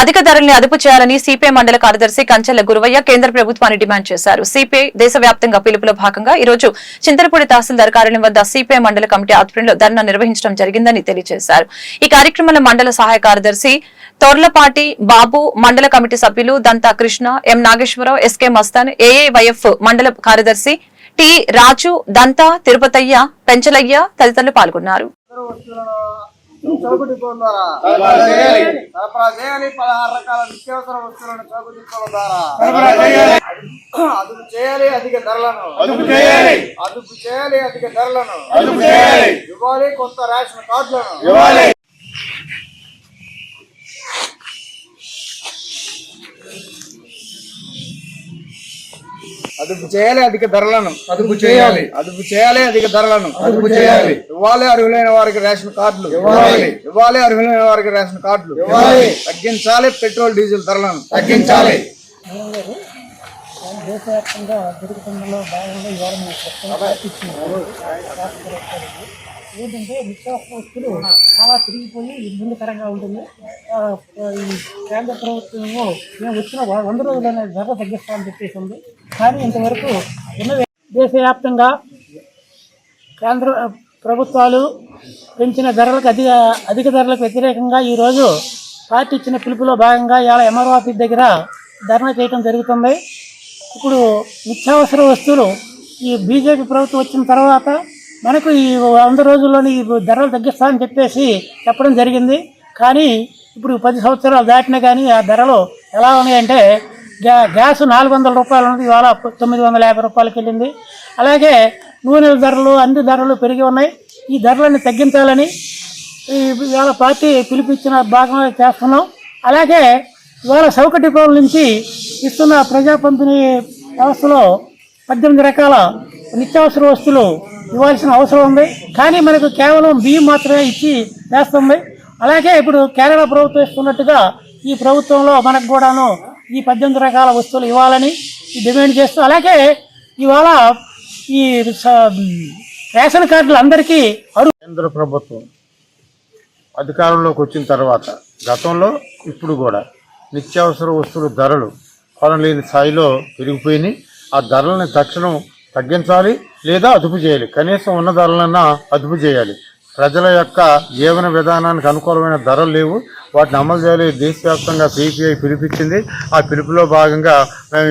అధిక ధరల్ని అదుపు చేయాలని సిపిఐ మండల కార్యదర్శి కంచెల గురువయ్య కేంద్ర ప్రభుత్వాన్ని డిమాండ్ చేశారు. సిపిఐ దేశవ్యాప్తంగా పిలుపులో భాగంగా ఈ రోజు చింతలపూడి తహసీల్దార్ కార్యాలయం వద్ద సిపిఐ మండల కమిటీ ఆధ్వర్యంలో ధర్నా నిర్వహించడం జరిగిందని తెలియజేశారు. ఈ కార్యక్రమంలో మండల సహాయ కార్యదర్శి తొర్లపాటి బాబు, మండల కమిటీ సభ్యులు దంతా కృష్ణ, ఎం నాగేశ్వరరావు, ఎస్కే మస్తాన్, ఏఐవైఎఫ్ మండల కార్యదర్శి టి రాజు, దంతా తిరుపతయ్య, పెంచలయ్య తదితరులు పాల్గొన్నారు. చౌక డిపోల ద్వారా సరఫరా చేయాలి. 16 రకాల నిత్యావసర వస్తువులను చౌక డిపోల ద్వారా అదుపు చేయాలి. అధిక ధరలను ఇవ్వాలి. కొత్త రేషన్ కార్డులను ఇవ్వాలి. అదుపు చేయాలి. అధిక ధరలను ఇవ్వాలి. అర్హులైన వారికి రేషన్ కార్డులు ఇవ్వాలి. తగ్గించాలి. పెట్రోల్ డీజిల్ ధరలను తగ్గించాలి. దేశవ్యాప్తంగా జరుగుతుండలో భాగంగా ఇవాళ ఏంటంటే నిత్యావసర వస్తువులు చాలా తిరిగిపోయి ఇబ్బందికరంగా ఉంటుంది. ఈ కేంద్ర ప్రభుత్వము మేము వచ్చిన 100 రోజులనే ధర తగ్గిస్తామని చెప్పేసి ఉంది. కానీ ఇంతవరకు దేశవ్యాప్తంగా కేంద్ర ప్రభుత్వాలు పెంచిన ధరలకు అధిక ధరలకు వ్యతిరేకంగా ఈరోజు పార్టీ ఇచ్చిన పిలుపులో భాగంగా ఇవాళ ఎంఆర్ఓ ఆఫీస్ దగ్గర ధర్నా చేయడం జరుగుతుంది. ఇప్పుడు నిత్యావసర వస్తువులు ఈ బీజేపీ ప్రభుత్వం వచ్చిన తర్వాత మనకు ఈ 100 రోజుల్లోని ధరలు తగ్గిస్తామని చెప్పేసి చెప్పడం జరిగింది. కానీ ఇప్పుడు 10 సంవత్సరాలు దాటినా కానీ ఆ ధరలు ఎలా ఉన్నాయంటే గ్యాస్ 400 రూపాయలు ఉన్నది ఇవాళ 950 రూపాయలకి వెళ్ళింది. అలాగే నూనెల ధరలు, అన్ని ధరలు పెరిగి ఉన్నాయి. ఈ ధరలను తగ్గించాలని ఇవాళ పార్టీ పిలిపించిన భాగంగా చేస్తున్నాం. అలాగే ఇవాళ చౌక డిపోల నుంచి ఇస్తున్న ప్రజా పంపిణీ వ్యవస్థలో 18 రకాల నిత్యావసర వస్తువులు ఇవ్వాల్సిన అవసరం ఉంది. కానీ మనకు కేవలం బియ్యం మాత్రమే ఇచ్చి వేస్తుంది. అలాగే ఇప్పుడు కేరళ ప్రభుత్వం ఇస్తున్నట్టుగా ఈ ప్రభుత్వంలో మనకు కూడాను ఈ 18 రకాల వస్తువులు ఇవ్వాలని డిమాండ్ చేస్తూ, అలాగే ఇవాళ ఈ రేషన్ కార్డులు అందరికీ కేంద్ర ప్రభుత్వం అధికారంలోకి వచ్చిన తర్వాత గతంలో ఇప్పుడు కూడా నిత్యావసర వస్తువుల ధరలు కొనలేని స్థాయిలో పెరిగిపోయినాయి. ఆ ధరలను తక్షణం తగ్గించాలి లేదా అదుపు చేయాలి. కనీసం ఉన్న ధరలన్నా అదుపు చేయాలి. ప్రజల యొక్క జీవన విధానానికి అనుకూలమైన ధరలు లేవు, వాటిని అమలు చేయాలి. దేశవ్యాప్తంగా సిపిఐ పిలిపించింది. ఆ పిలుపులో భాగంగా